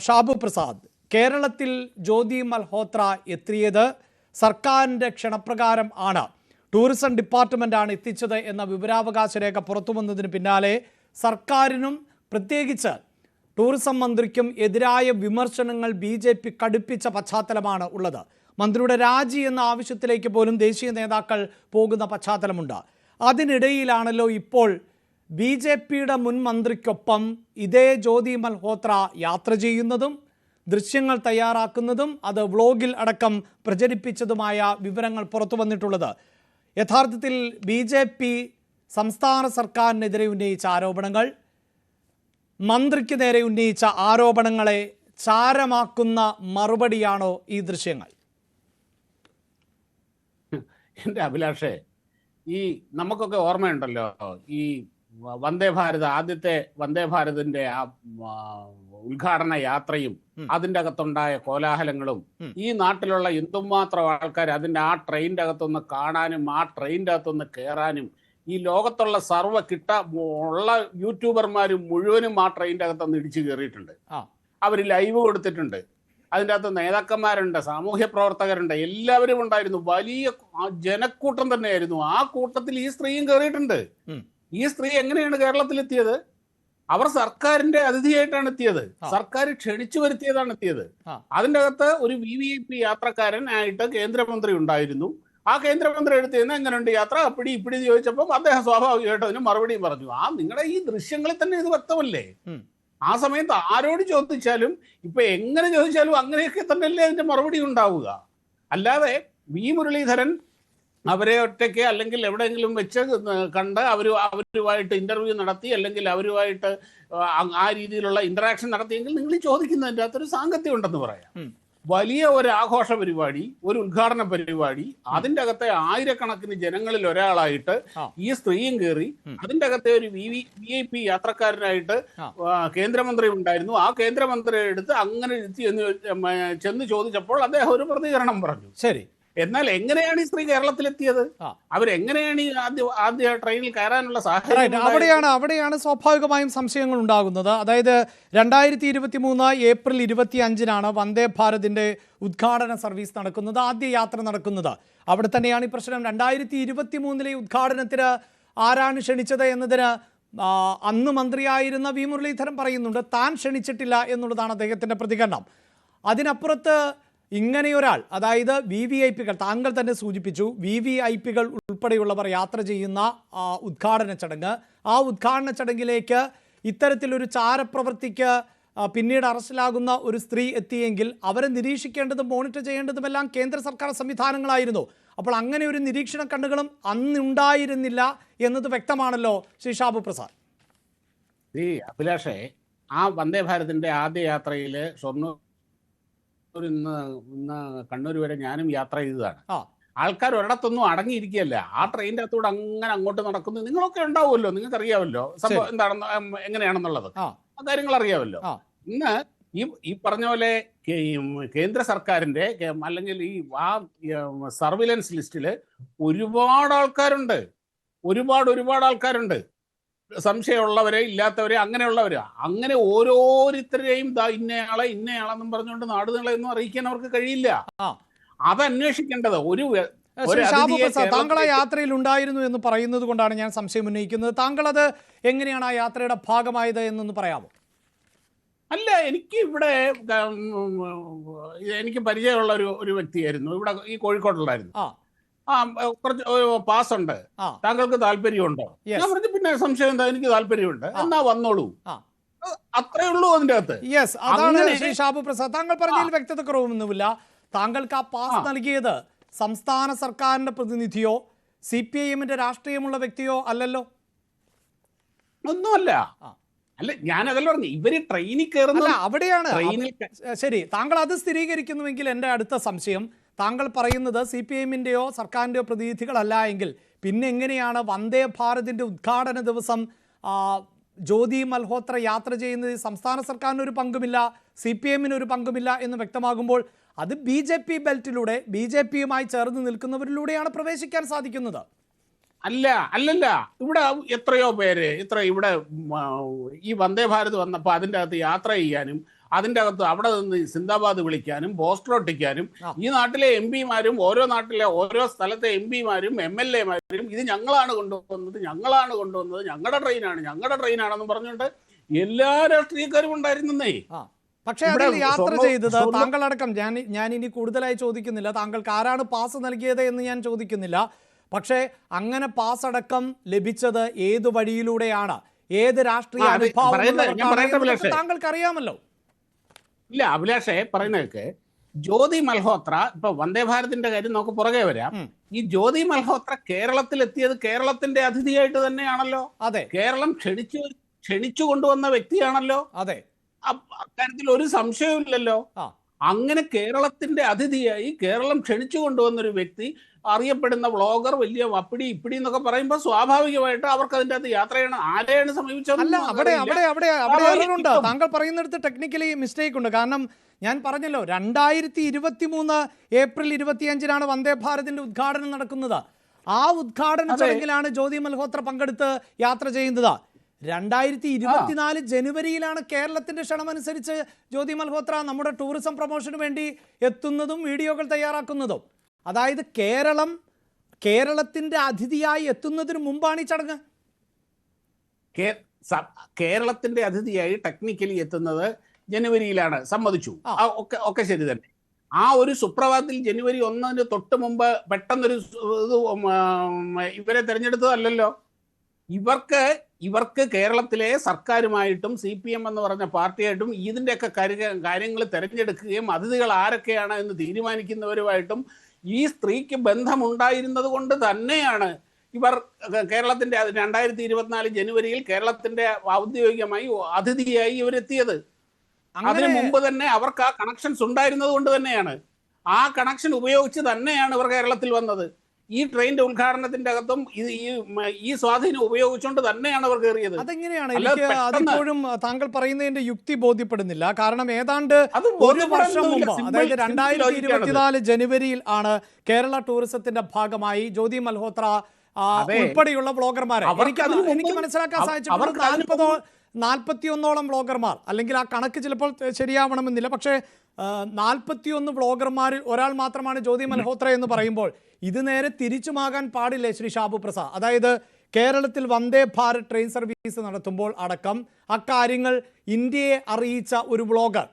ഷാബു പ്രസാദ്, കേരളത്തിൽ ജ്യോതി മൽഹോത്ര എത്തിയത് സർക്കാരിൻ്റെ ക്ഷണപ്രകാരം ആണ്, ടൂറിസം ഡിപ്പാർട്ട്മെൻറ്റാണ് എത്തിച്ചത് എന്ന വിവരാവകാശ രേഖ പുറത്തു വന്നതിന് പിന്നാലെ സർക്കാരിനും പ്രത്യേകിച്ച് ടൂറിസം മന്ത്രിക്കും എതിരായ വിമർശനങ്ങൾ BJP കടുപ്പിച്ച പശ്ചാത്തലമാണ് ഉള്ളത്. മന്ത്രിയുടെ രാജി എന്ന ആവശ്യത്തിലേക്ക് പോലും ദേശീയ നേതാക്കൾ പോകുന്ന പശ്ചാത്തലമുണ്ട്. അതിനിടയിലാണല്ലോ ഇപ്പോൾ BJPയുടെ മുൻ മന്ത്രിക്കൊപ്പം ഇതേ ജ്യോതി മൽഹോത്ര യാത്ര ചെയ്യുന്നതും ദൃശ്യങ്ങൾ തയ്യാറാക്കുന്നതും അത് വ്ളോഗിൽ അടക്കം പ്രചരിപ്പിച്ചതുമായ വിവരങ്ങൾ പുറത്തു വന്നിട്ടുള്ളത്. യഥാർത്ഥത്തിൽ BJP സംസ്ഥാന സർക്കാരിനെതിരെ ഉന്നയിച്ച ആരോപണങ്ങൾ, മന്ത്രിക്ക് നേരെ ഉന്നയിച്ച ആരോപണങ്ങളെ ചാരമാക്കുന്ന മറുപടിയാണോ ഈ ദൃശ്യങ്ങൾ? എൻ്റെ അഭിലാഷേ, ഈ നമുക്കൊക്കെ ഓർമ്മയുണ്ടല്ലോ, ഈ വന്ദേ ഭാരത്, ആദ്യത്തെ വന്ദേ ഭാരതിന്റെ ആ ഉദ്ഘാടന യാത്രയും അതിൻ്റെ അകത്തുണ്ടായ കോലാഹലങ്ങളും, ഈ നാട്ടിലുള്ള എന്തുമാത്രം ആൾക്കാർ അതിൻ്റെ ആ ട്രെയിനിൻ്റെ അകത്തൊന്ന് കാണാനും ആ ട്രെയിനിൻ്റെ അകത്തൊന്ന് കയറാനും, ഈ ലോകത്തുള്ള സർവ്വ ഉള്ള യൂട്യൂബർമാരും മുഴുവനും ആ ട്രെയിനിൻ്റെ അകത്തൊന്ന് ഇടിച്ചു കയറിയിട്ടുണ്ട്. അവർ ലൈവ് കൊടുത്തിട്ടുണ്ട്. അതിൻ്റെ അകത്ത് നേതാക്കന്മാരുണ്ട്, സാമൂഹ്യ പ്രവർത്തകരുണ്ട്, എല്ലാവരും ഉണ്ടായിരുന്നു. വലിയ ജനക്കൂട്ടം തന്നെയായിരുന്നു. ആ കൂട്ടത്തിൽ ഈ സ്ത്രീയും കയറിയിട്ടുണ്ട്. ഈ സ്ത്രീ എങ്ങനെയാണ് കേരളത്തിലെത്തിയത്? അവർ സർക്കാരിന്റെ അതിഥിയായിട്ടാണ് എത്തിയത്. സർക്കാർ ക്ഷണിച്ചു വരുത്തിയതാണ് എത്തിയത്. അതിൻ്റെ അകത്ത് ഒരു VVIP യാത്രക്കാരനായിട്ട് കേന്ദ്രമന്ത്രി ഉണ്ടായിരുന്നു. ആ കേന്ദ്രമന്ത്രി എടുത്തിരുന്ന എങ്ങനെയുണ്ട് യാത്ര, അപ്പിടി ഇപ്പിടി ചോദിച്ചപ്പോൾ അദ്ദേഹം സ്വാഭാവികമായിട്ട് അതിന് മറുപടിയും പറഞ്ഞു. നിങ്ങളുടെ ഈ ദൃശ്യങ്ങളിൽ തന്നെ ഇത് വ്യക്തമല്ലേ? ആ സമയത്ത് ആരോട് ചോദിച്ചാലും, ഇപ്പൊ എങ്ങനെ ചോദിച്ചാലും അങ്ങനെയൊക്കെ തന്നെയല്ലേ അതിന്റെ മറുപടി ഉണ്ടാവുക. അല്ലാതെ വി മുരളീധരൻ അവരെ ഒറ്റയ്ക്ക് അല്ലെങ്കിൽ എവിടെയെങ്കിലും വെച്ച് കണ്ട് അവരുമായിട്ട് ഇന്റർവ്യൂ നടത്തി അല്ലെങ്കിൽ അവരുമായിട്ട് ആ രീതിയിലുള്ള ഇന്ററാക്ഷൻ നടത്തിയെങ്കിൽ നിങ്ങൾ ചോദിക്കുന്നതിൻ്റെ അകത്തൊരു സാങ്കത്യം ഉണ്ടെന്ന് പറയാം. വലിയ ഒരു ആഘോഷ പരിപാടി, ഒരു ഉദ്ഘാടന പരിപാടി, അതിൻ്റെ അകത്തെ ആയിരക്കണക്കിന് ജനങ്ങളിൽ ഒരാളായിട്ട് ഈ സ്ത്രീയും കയറി. അതിൻ്റെ അകത്തെ ഒരു VIP യാത്രക്കാരനായിട്ട് കേന്ദ്രമന്ത്രി ഉണ്ടായിരുന്നു. ആ കേന്ദ്രമന്ത്രിയെ എടുത്ത് അങ്ങനെ ചെന്ന് ചോദിച്ചപ്പോൾ അദ്ദേഹം ഒരു പ്രതികരണം പറഞ്ഞു. ശരി, എന്നാൽ എങ്ങനെയാണ് ഈ സ്ത്രീ കേരളത്തിലെത്തിയത്? അവരെങ്ങനെയാണ് ഈ ആദ്യ ട്രെയിനിൽ കയറാനുള്ള സാഹചര്യം? അവിടെയാണ് സ്വാഭാവികമായും സംശയങ്ങൾ ഉണ്ടാകുന്നത്. അതായത് 2023 ഏപ്രിൽ 25-നാണ് വന്ദേ ഭാരതിന്റെ ഉദ്ഘാടന സർവീസ് നടക്കുന്നത്, ആദ്യ യാത്ര നടക്കുന്നത്. അവിടെ തന്നെയാണ് ഈ പ്രശ്നം. 2023 ഉദ്ഘാടനത്തിന് ആരാണ് ക്ഷണിച്ചത് എന്നതിന് അന്ന് മന്ത്രിയായിരുന്ന വി മുരളീധരൻ പറയുന്നുണ്ട്. താൻ ക്ഷണിച്ചിട്ടില്ല എന്നുള്ളതാണ് അദ്ദേഹത്തിന്റെ പ്രതികരണം. അതിനപ്പുറത്ത് ഇങ്ങനെയൊരാൾ, അതായത് VVIPകൾ, താങ്കൾ തന്നെ സൂചിപ്പിച്ചു, VVIPകൾ ഉൾപ്പെടെയുള്ളവർ യാത്ര ചെയ്യുന്ന ഉദ്ഘാടന ചടങ്ങ്, ആ ഉദ്ഘാടന ചടങ്ങിലേക്ക് ഇത്തരത്തിലൊരു ചാരപ്രവൃത്തിക്ക് പിന്നീട് അറസ്റ്റിലാകുന്ന ഒരു സ്ത്രീ എത്തിയെങ്കിൽ അവരെ നിരീക്ഷിക്കേണ്ടതും മോണിറ്റർ ചെയ്യേണ്ടതുമെല്ലാം കേന്ദ്ര സർക്കാർ സംവിധാനങ്ങളായിരുന്നു. അപ്പോൾ അങ്ങനെ ഒരു നിരീക്ഷണ കണ്ണുകളും അന്നുണ്ടായിരുന്നില്ല എന്നത് വ്യക്തമാണല്ലോ ശ്രീ ഷാബു പ്രസാദ്. അഭിലാഷേ, ആ വന്ദേ ഭാരതിന്റെ ആദ്യ യാത്രയിൽ ഇന്ന് കണ്ണൂർ വരെ ഞാനും യാത്ര ചെയ്തതാണ്. ആൾക്കാർ ഒരിടത്തൊന്നും അടങ്ങിയിരിക്കുകയല്ല. ആ ട്രെയിനിന്റെ അകത്തൂടെ അങ്ങനെ അങ്ങോട്ട് നടക്കുന്നു. നിങ്ങളൊക്കെ ഉണ്ടാവുമല്ലോ, നിങ്ങൾക്ക് അറിയാമല്ലോ സംഭവം എന്താണെന്ന്, എങ്ങനെയാണെന്നുള്ളത് ആ കാര്യങ്ങൾ അറിയാമല്ലോ. ഇന്ന് ഈ പറഞ്ഞ പോലെ കേന്ദ്ര സർക്കാരിന്റെ അല്ലെങ്കിൽ ഈ സർവിലൻസ് ലിസ്റ്റില് ഒരുപാട് ആൾക്കാരുണ്ട്, ഒരുപാട് ആൾക്കാരുണ്ട്. സംശയമുള്ളവരെ, ഇല്ലാത്തവരെ, അങ്ങനെയുള്ളവര്, അങ്ങനെ ഓരോരുത്തരെയും ഇന്നയാളെന്നും പറഞ്ഞുകൊണ്ട് നാടുകളെയൊന്നും അറിയിക്കാൻ അവർക്ക് കഴിയില്ല. അത് അന്വേഷിക്കേണ്ടത് താങ്കൾ ആ യാത്രയിൽ ഉണ്ടായിരുന്നു എന്ന് പറയുന്നത് കൊണ്ടാണ് ഞാൻ സംശയം ഉന്നയിക്കുന്നത്. താങ്കൾ അത് എങ്ങനെയാണ് ആ യാത്രയുടെ ഭാഗമായത് എന്നൊന്ന് പറയാമോ? അല്ല, എനിക്ക് പരിചയമുള്ള ഒരു വ്യക്തിയായിരുന്നു. ഇവിടെ ഈ കോഴിക്കോട്ടുള്ളായിരുന്നു. കുറച്ച് പാസ് ഉണ്ട്, താങ്കൾക്ക് താല്പര്യമുണ്ടോ? ഞാൻ പറഞ്ഞു പിന്നെ സംശയം എന്താ, എനിക്ക് താല്പര്യമുണ്ട്, എന്നാ വന്നോളൂ. അത്രേ ഉള്ളൂ അതിന്റെ അകത്ത്. അതാണ് ശ്രീ ഷാബു പ്രസാദ്, താങ്കൾ പറഞ്ഞതിൽ വ്യക്തത കുറവൊന്നുമില്ല. താങ്കൾക്ക് ആ പാസ് നൽകിയത് സംസ്ഥാന സർക്കാരിന്റെ പ്രതിനിധിയോ CPIMന്റെ രാഷ്ട്രീയമുള്ള വ്യക്തിയോ അല്ലല്ലോ? ഒന്നുമല്ല. അല്ല, ഞാൻ അതല്ല പറഞ്ഞു, ഇവര് ട്രെയിനിൽ കയറുന്ന അവിടെയാണ്. ശരി, താങ്കൾ അത് സ്ഥിരീകരിക്കുന്നുവെങ്കിൽ എൻ്റെ അടുത്ത സംശയം, താങ്കൾ പറയുന്നത് CPIMന്റെയോ സർക്കാരിൻ്റെയോ പ്രതിനിധികളല്ല എങ്കിൽ പിന്നെ എങ്ങനെയാണ് വന്ദേ ഭാരതിൻ്റെ ഉദ്ഘാടന ദിവസം ജ്യോതി മൽഹോത്ര യാത്ര ചെയ്യുന്നത്? സംസ്ഥാന സർക്കാരിന് ഒരു പങ്കുമില്ല, CPIMന് ഒരു പങ്കുമില്ല എന്ന് വ്യക്തമാകുമ്പോൾ അത് BJP ബെൽറ്റിലൂടെ BJPയുമായി ചേർന്ന് നിൽക്കുന്നവരിലൂടെയാണ് പ്രവേശിക്കാൻ സാധിക്കുന്നത്. അല്ലല്ല, ഇവിടെ എത്രയോ പേര് ഇവിടെ ഈ വന്ദേ ഭാരത് വന്നപ്പോൾ അതിൻ്റെ അകത്ത് യാത്ര ചെയ്യാനും അതിൻ്റെ അകത്ത് അവിടെ നിന്ന് സിന്ദാബാദ് വിളിക്കാനും പോസ്റ്റർ ഒട്ടിക്കാനും ആ. ഈ നാട്ടിലെ എം പിമാരും ഓരോ നാട്ടിലെ ഓരോ സ്ഥലത്തെ എം പിമാരും MLA മാരും ഇത് ഞങ്ങളാണ് കൊണ്ടുവന്നത് ഞങ്ങളുടെ ട്രെയിനാണെന്ന് പറഞ്ഞുകൊണ്ട് എല്ലാ രാഷ്ട്രീയക്കാരും ഉണ്ടായിരുന്നേ. പക്ഷേ അതിൽ യാത്ര ചെയ്തത് താങ്കളടക്കം, ഞാൻ ഇനി കൂടുതലായി ചോദിക്കുന്നില്ല, താങ്കൾക്ക് ആരാണ് പാസ് നൽകിയത് എന്ന് ഞാൻ ചോദിക്കുന്നില്ല. പക്ഷേ അങ്ങനെ പാസ് അടക്കം ലഭിച്ചത് ഏത് വഴിയിലൂടെയാണ്, ഏത് രാഷ്ട്രീയ അനുഭവം താങ്കൾക്ക് അറിയാമല്ലോ. ഇല്ല അഭിലാഷേ, പറയുന്നതൊക്കെ ജ്യോതി മൽഹോത്ര, ഇപ്പൊ വന്ദേ ഭാരതിന്റെ കാര്യം നമുക്ക് പുറകെ വരാം. ഈ ജ്യോതി മൽഹോത്ര കേരളത്തിൽ എത്തിയത് കേരളത്തിന്റെ അതിഥിയായിട്ട് തന്നെയാണല്ലോ. അതെ, കേരളം ക്ഷണിച്ചു കൊണ്ടുവന്ന വ്യക്തിയാണല്ലോ. അതെ, അക്കാര്യത്തിൽ ഒരു സംശയവുമില്ലല്ലോ. അങ്ങനെ കേരളത്തിന്റെ അതിഥിയായി കേരളം ക്ഷണിച്ചു കൊണ്ടുവന്നൊരു വ്യക്തി, അറിയപ്പെടുന്ന വ്ളോഗർ, വലിയ വപ്പിടി ഇപ്പിടി എന്നൊക്കെ പറയുമ്പോൾ സ്വാഭാവികമായിട്ട് അവർക്ക് അതിന്റെ അകത്ത് യാത്ര ചെയ്യണം. ആരെയാണ് സമീപിച്ചത്? അല്ല, അവിടെ താങ്കൾ പറയുന്നിടത്ത് ടെക്നിക്കലി മിസ്റ്റേക്ക് ഉണ്ട്. കാരണം ഞാൻ പറഞ്ഞല്ലോ, 2023 ഏപ്രിൽ 25 വന്ദേ ഭാരതിന്റെ ഉദ്ഘാടനം നടക്കുന്നത്. ആ ഉദ്ഘാടന ചടങ്ങിലാണ് ജ്യോതി മൽഹോത്ര പങ്കെടുത്ത് യാത്ര ചെയ്യുന്നത്. 2024 ജനുവരിയിലാണ് കേരളത്തിന്റെ ക്ഷണമനുസരിച്ച് ജ്യോതി മൽഹോത്ര നമ്മുടെ ടൂറിസം പ്രൊമോഷന് വേണ്ടി എത്തുന്നതും വീഡിയോകൾ തയ്യാറാക്കുന്നതും. അതായത് കേരളത്തിന്റെ അതിഥിയായി എത്തുന്നതിന് മുമ്പാണ് ഈ ചടങ്ങ്. കേരളത്തിന്റെ അതിഥിയായി ടെക്നിക്കലി എത്തുന്നത് ജനുവരിയിലാണ്, സമ്മതിച്ചു, ഒക്കെ ശരി തന്നെ. ആ ഒരു സുപ്രഭാതത്തിൽ ജനുവരി 1 തൊട്ട് മുമ്പ് പെട്ടെന്നൊരു ഇവരെ തെരഞ്ഞെടുത്തതല്ലല്ലോ. ഇവർക്ക് കേരളത്തിലെ സർക്കാരുമായിട്ടും CPM എന്ന് പറഞ്ഞ പാർട്ടിയായിട്ടും ഇതിൻ്റെയൊക്കെ കാര്യങ്ങൾ തിരഞ്ഞെടുക്കുകയും അതിഥികൾ ആരൊക്കെയാണ് എന്ന് തീരുമാനിക്കുന്നവരുമായിട്ടും ഈ സ്ത്രീക്ക് ബന്ധമുണ്ടായിരുന്നത് കൊണ്ട് തന്നെയാണ് ഇവർ കേരളത്തിന്റെ 2024 ജനുവരിയിൽ കേരളത്തിന്റെ ഔദ്യോഗികമായി അതിഥിയായി ഇവരെത്തിയത്. അതിനു മുമ്പ് തന്നെ അവർക്ക് ആ കണക്ഷൻസ് ഉണ്ടായിരുന്നത് കൊണ്ട് തന്നെയാണ്, ആ കണക്ഷൻ ഉപയോഗിച്ച് തന്നെയാണ് ഇവർ കേരളത്തിൽ വന്നത്. ഈ ട്രെയിനിന്റെ ഉദ്ഘാടനത്തിന്റെ അകത്തും ഈ സ്വാധീനം ഉപയോഗിച്ചുകൊണ്ട് തന്നെയാണ് അവർ കയറിയത്. അതെങ്ങനെയാണ്? എനിക്ക് അതിപ്പോഴും താങ്കൾ പറയുന്നതിന്റെ യുക്തി ബോധ്യപ്പെടുന്നില്ല. കാരണം ഏതാണ്ട് ഒരു വർഷം മുമ്പ്, അതായത് 2024 ജനുവരിയിൽ ആണ് കേരള ടൂറിസത്തിന്റെ ഭാഗമായി ജ്യോതി മൽഹോത്ര ഉൾപ്പെടെയുള്ള ബ്ലോഗർമാരെ എനിക്ക് മനസ്സിലാക്കാൻ സാധിച്ചിട്ടുള്ളത് 41 ബ്ലോഗർമാർ, അല്ലെങ്കിൽ ആ കണക്ക് ചിലപ്പോൾ ശരിയാവണമെന്നില്ല, പക്ഷേ 41 ബ്ലോഗർമാരിൽ ഒരാൾ മാത്രമാണ് ജ്യോതി മൽഹോത്ര എന്ന് പറയുമ്പോൾ ഇത് നേരെ തിരിച്ചുമാകാൻ പാടില്ലേ ശ്രീ ഷാബു പ്രസാദ്? അതായത് കേരളത്തിൽ വന്ദേ ഭാരത് ട്രെയിൻ സർവീസ് നടത്തുമ്പോൾ അടക്കം അക്കാര്യങ്ങൾ ഇന്ത്യയെ അറിയിച്ച ഒരു ബ്ലോഗർ.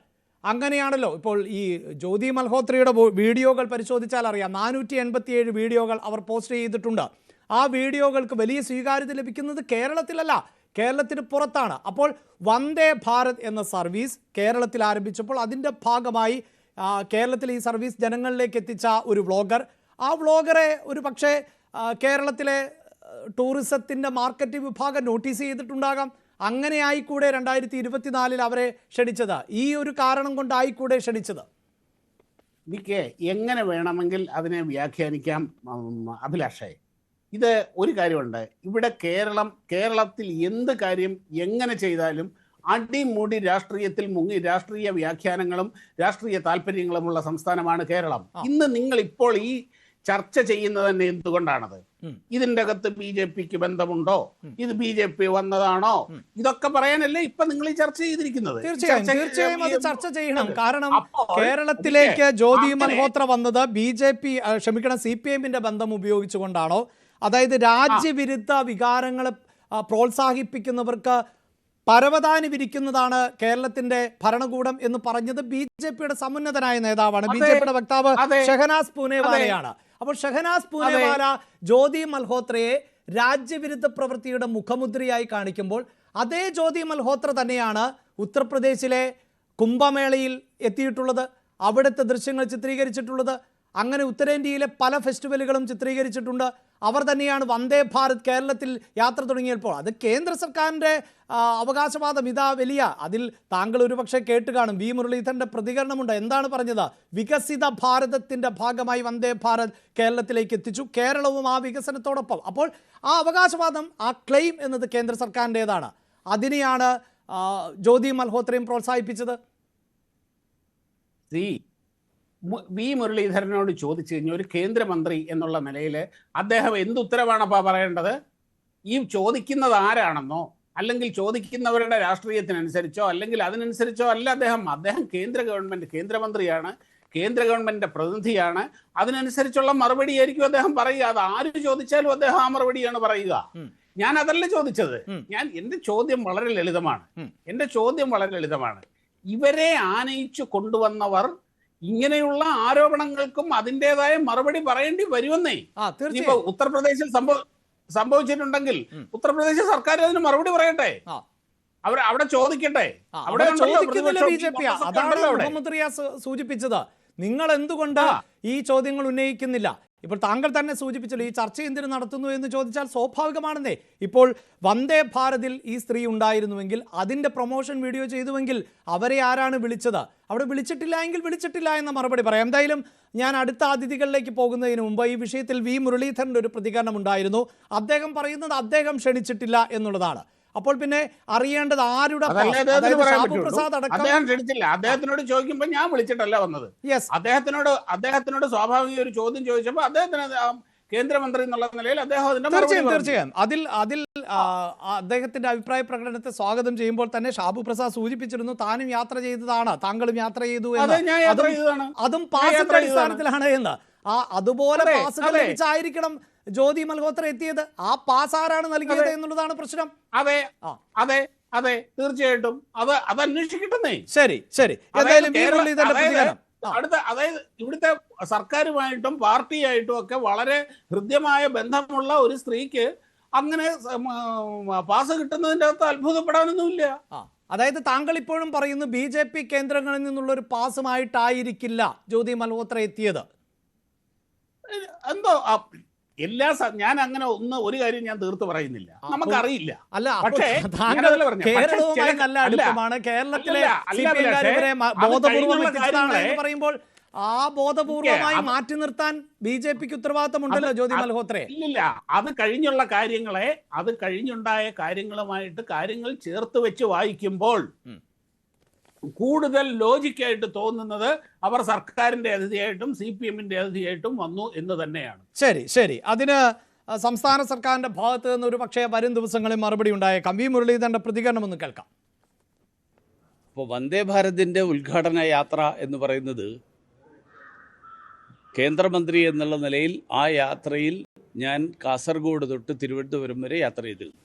അങ്ങനെയാണല്ലോ ഇപ്പോൾ ഈ ജ്യോതി മൽഹോത്രയുടെ വീഡിയോകൾ പരിശോധിച്ചാൽ അറിയാം, 487 വീഡിയോകൾ അവർ പോസ്റ്റ് ചെയ്തിട്ടുണ്ട്. ആ വീഡിയോകൾക്ക് വലിയ സ്വീകാര്യത ലഭിക്കുന്നത് കേരളത്തിലല്ല, കേരളത്തിന് പുറത്താണ്. അപ്പോൾ വന്ദേ ഭാരത് എന്ന സർവീസ് കേരളത്തിൽ ആരംഭിച്ചപ്പോൾ അതിൻ്റെ ഭാഗമായി കേരളത്തിൽ ഈ സർവീസ് ജനങ്ങളിലേക്ക് എത്തിച്ച ഒരു വ്ളോഗർ, ആ വ്ളോഗറെ ഒരു പക്ഷേ കേരളത്തിലെ ടൂറിസത്തിൻ്റെ മാർക്കറ്റിംഗ് വിഭാഗം നോട്ടീസ് ചെയ്തിട്ടുണ്ടാകാം. അങ്ങനെ ആയിക്കൂടെ 2024 അവരെ ക്ഷണിച്ചത്? ഈ ഒരു കാരണം കൊണ്ടായിക്കൂടെ ക്ഷണിച്ചത്? എനിക്ക് എങ്ങനെ വേണമെങ്കിൽ അതിനെ വ്യാഖ്യാനിക്കാം അഭിലാഷേ. ഇത് ഒരു കാര്യമുണ്ട്, ഇവിടെ കേരളത്തിൽ എന്ത് കാര്യം എങ്ങനെ ചെയ്താലും അടിമുടി രാഷ്ട്രീയത്തിൽ മുങ്ങി രാഷ്ട്രീയ വ്യാഖ്യാനങ്ങളും രാഷ്ട്രീയ താല്പര്യങ്ങളുമുള്ള സംസ്ഥാനമാണ് കേരളം. ഇന്ന് നിങ്ങൾ ഇപ്പോൾ ഈ ചർച്ച ചെയ്യുന്നത് തന്നെ എന്തുകൊണ്ടാണത്? ഇതിന്റെ അകത്ത് BJPക്ക് ബന്ധമുണ്ടോ, ഇത് BJP വന്നതാണോ, ഇതൊക്കെ പറയാനല്ലേ ഇപ്പൊ നിങ്ങൾ ഈ ചർച്ച ചെയ്തിരിക്കുന്നത്. തീർച്ചയായും അത് ചർച്ച ചെയ്യണം. കാരണം കേരളത്തിലേക്ക് ജ്യോതി മൽഹോത്ര വന്നത് CPM-ന്റെ ബന്ധം ഉപയോഗിച്ചുകൊണ്ടാണോ, അതായത് രാജ്യവിരുദ്ധ വികാരങ്ങളെ പ്രോത്സാഹിപ്പിക്കുന്നവർക്ക് പരവതാനി വിരിക്കുന്നതാണ് കേരളത്തിന്റെ ഭരണകൂടം എന്ന് പറഞ്ഞത് BJPയുടെ സമുന്നതനായ നേതാവാണ്, BJPയുടെ വക്താവ് ഷഹനാസ് പൂനെവാലയാണ്. അപ്പോൾ ഷഹനാസ് പൂനെവാല ജ്യോതി മൽഹോത്രയെ രാജ്യവിരുദ്ധ പ്രവൃത്തിയുടെ മുഖമുദ്രയായി കാണിക്കുമ്പോൾ അതേ ജ്യോതി മൽഹോത്ര തന്നെയാണ് ഉത്തർപ്രദേശിലെ കുംഭമേളയിൽ എത്തിയിട്ടുള്ളത്, അവിടുത്തെ ദൃശ്യങ്ങൾ ചിത്രീകരിച്ചിട്ടുള്ളത്. അങ്ങനെ ഉത്തരേന്ത്യയിലെ പല ഫെസ്റ്റിവലുകളും ചിത്രീകരിച്ചിട്ടുണ്ട്. അവർ തന്നെയാണ് വന്ദേ ഭാരത് കേരളത്തിൽ യാത്ര തുടങ്ങിയപ്പോൾ അത് കേന്ദ്ര സർക്കാരിൻ്റെ അവകാശവാദം ഇതാ വലിയ. അതിൽ താങ്കൾ ഒരുപക്ഷെ കേട്ട് കാണും, വി മുരളീധരൻ്റെ പ്രതികരണമുണ്ട്. എന്താണ് പറഞ്ഞത്? വികസിത ഭാരതത്തിൻ്റെ ഭാഗമായി വന്ദേ ഭാരത് കേരളത്തിലേക്ക് എത്തിച്ചു, കേരളവും ആ വികസനത്തോടൊപ്പം. അപ്പോൾ ആ അവകാശവാദം, ആ ക്ലെയിം എന്നത് കേന്ദ്ര സർക്കാരിൻ്റേതാണ്. അതിനെയാണ് ജ്യോതി മൽഹോത്രയും പ്രോത്സാഹിപ്പിച്ചത്. വി മുരളീധരനോട് ചോദിച്ചു കഴിഞ്ഞാൽ ഒരു കേന്ദ്രമന്ത്രി എന്നുള്ള നിലയിൽ അദ്ദേഹം എന്ത് ഉത്തരവാണപ്പാ പറയേണ്ടത്? ഈ ചോദിക്കുന്നത് ആരാണെന്നോ അല്ലെങ്കിൽ ചോദിക്കുന്നവരുടെ രാഷ്ട്രീയത്തിനനുസരിച്ചോ അല്ലെങ്കിൽ അതിനനുസരിച്ചോ അല്ല അദ്ദേഹം കേന്ദ്രമന്ത്രിയാണ്, കേന്ദ്ര ഗവൺമെന്റിന്റെ പ്രതിനിധിയാണ്. അതിനനുസരിച്ചുള്ള മറുപടിയായിരിക്കും അദ്ദേഹം പറയുക. അത് ആര് ചോദിച്ചാലും അദ്ദേഹം ആ മറുപടിയാണ് പറയുക. ഞാൻ അതല്ല ചോദിച്ചത്. എന്റെ ചോദ്യം വളരെ ലളിതമാണ്. ഇവരെ ആനയിച്ചു കൊണ്ടുവന്നവർ ഇങ്ങനെയുള്ള ആരോപണങ്ങൾക്കും അതിൻ്റെതായ മറുപടി പറയേണ്ടി വരുമെന്നേ. ഇപ്പൊ ഉത്തർപ്രദേശിൽ സംഭവിച്ചിട്ടുണ്ടെങ്കിൽ ഉത്തർപ്രദേശ് സർക്കാർ അതിന് മറുപടി പറയട്ടെ, അവിടെ ചോദിക്കട്ടെ. അവിടെ മുഖ്യമന്ത്രി സൂചിപ്പിച്ചത് നിങ്ങൾ എന്തുകൊണ്ട് ഈ ചോദ്യങ്ങൾ ഉന്നയിക്കുന്നില്ല? ഇപ്പോൾ താങ്കൾ തന്നെ സൂചിപ്പിച്ചല്ലോ, ഈ ചർച്ച എന്തിനു നടത്തുന്നു എന്ന് ചോദിച്ചാൽ സ്വാഭാവികമാണെന്നേ. ഇപ്പോൾ വന്ദേ ഭാരതിൽ ഈ സ്ത്രീ ഉണ്ടായിരുന്നുവെങ്കിൽ, അതിൻ്റെ പ്രൊമോഷൻ വീഡിയോ ചെയ്തുവെങ്കിൽ അവരെ ആരാണ് വിളിച്ചത്? അവിടെ വിളിച്ചിട്ടില്ല എങ്കിൽ വിളിച്ചിട്ടില്ല എന്ന മറുപടി പറയാം. എന്തായാലും ഞാൻ അടുത്ത അതിഥികളിലേക്ക് പോകുന്നതിന് മുമ്പ് ഈ വിഷയത്തിൽ വി മുരളീധരൻ്റെ ഒരു പ്രതികരണം ഉണ്ടായിരുന്നു. അദ്ദേഹം പറയുന്നത് അദ്ദേഹം ക്ഷണിച്ചിട്ടില്ല എന്നുള്ളതാണ്. അപ്പോൾ പിന്നെ അറിയേണ്ടത് ആരുടെ അദ്ദേഹം ക്ഷണിച്ചില്ല. അദ്ദേഹത്തിനോട് ചോദിക്കുമ്പോൾ ഞാൻ വിളിച്ചിട്ടല്ല വന്നത്. അദ്ദേഹത്തിനോട് സ്വാഭാവിക ഒരു ചോദ്യം ചോദിച്ചപ്പോൾ അദ്ദേഹത്തിന് കേന്ദ്രമന്ത്രി എന്നുള്ള നിലയിൽ അദ്ദേഹം തീർച്ചയായും അതിൽ അദ്ദേഹത്തിന്റെ അഭിപ്രായ പ്രകടനത്തെ സ്വാഗതം ചെയ്യുമ്പോൾ തന്നെ ഷാബു പ്രസാദ് സൂചിപ്പിച്ചിരുന്നു താനും യാത്ര ചെയ്തതാണ്, താങ്കളും യാത്ര ചെയ്തു എന്ന്. അതും പാസിന്റെ അടിസ്ഥാനത്തിലാണ് എന്ന്. അതുപോലെ പാസുകൾ ലഭിച്ചായിരിക്കണം ജ്യോതി മൽഹോത്ര എത്തിയത്. ആ പാസ് ആരാണ് നൽകിയത് എന്നുള്ളതാണ് പ്രശ്നം. അതെ തീർച്ചയായിട്ടും അത് അന്വേഷിക്കട്ടെ. ശരി. അതായത് ഇവിടുത്തെ സർക്കാരുമായിട്ടും പാർട്ടിയായിട്ടും ഒക്കെ വളരെ ഹൃദ്യമായ ബന്ധമുള്ള ഒരു സ്ത്രീക്ക് അങ്ങനെ പാസ് കിട്ടുന്നതിന്റെ അകത്ത് അത്ഭുതപ്പെടാനൊന്നുമില്ല. അതായത് താങ്കൾ ഇപ്പോഴും പറയുന്നു BJP കേന്ദ്രങ്ങളിൽ നിന്നുള്ള ഒരു പാസുമായിട്ടായിരിക്കില്ല ജ്യോതി മൽഹോത്ര എത്തിയത്. എന്തോ ഞാൻ അങ്ങനെ ഒരു കാര്യം ഞാൻ തീർത്ത് പറയുന്നില്ല, നമുക്കറിയില്ല. പക്ഷേ കേരളവുമായി നല്ല അടുപ്പമാണ്. കേരളത്തിലെ ബോധപൂർവം പറയുമ്പോൾ ആ ബോധപൂർവമായി മാറ്റി നിർത്താൻ BJPക്ക് ഉത്തരവാദിത്തമുണ്ടല്ലോ ജ്യോതി മൽഹോത്രയെ. ഇല്ല, അത് കഴിഞ്ഞുണ്ടായ കാര്യങ്ങളുമായിട്ട് കാര്യങ്ങൾ ചേർത്ത് വെച്ച് വായിക്കുമ്പോൾ കൂടുതൽ ലോജിക്കായിട്ട് തോന്നുന്നത് അവർ സർക്കാരിന്റെ അതിഥിയായിട്ടും CPM-ന്റെ അതിഥിയായിട്ടും വന്നു എന്ന് തന്നെയാണ്. ശരി. അതിന് സംസ്ഥാന സർക്കാരിന്റെ ഭാഗത്ത് നിന്ന് ഒരു പക്ഷേ വരും ദിവസങ്ങളിൽ മറുപടി ഉണ്ടായേക്കാം. വി മുരളീധരന്റെ പ്രതികരണം ഒന്ന് കേൾക്കാം. ഇപ്പോൾ വന്ദേ ഭാരതിൻ്റെ ഉദ്ഘാടന യാത്ര എന്ന് പറയുന്നത് കേന്ദ്രമന്ത്രി എന്നുള്ള നിലയിൽ ആ യാത്രയിൽ ഞാൻ കാസർഗോഡ് തൊട്ട് തിരുവനന്തപുരം വരെ യാത്ര ചെയ്തിരുന്നു.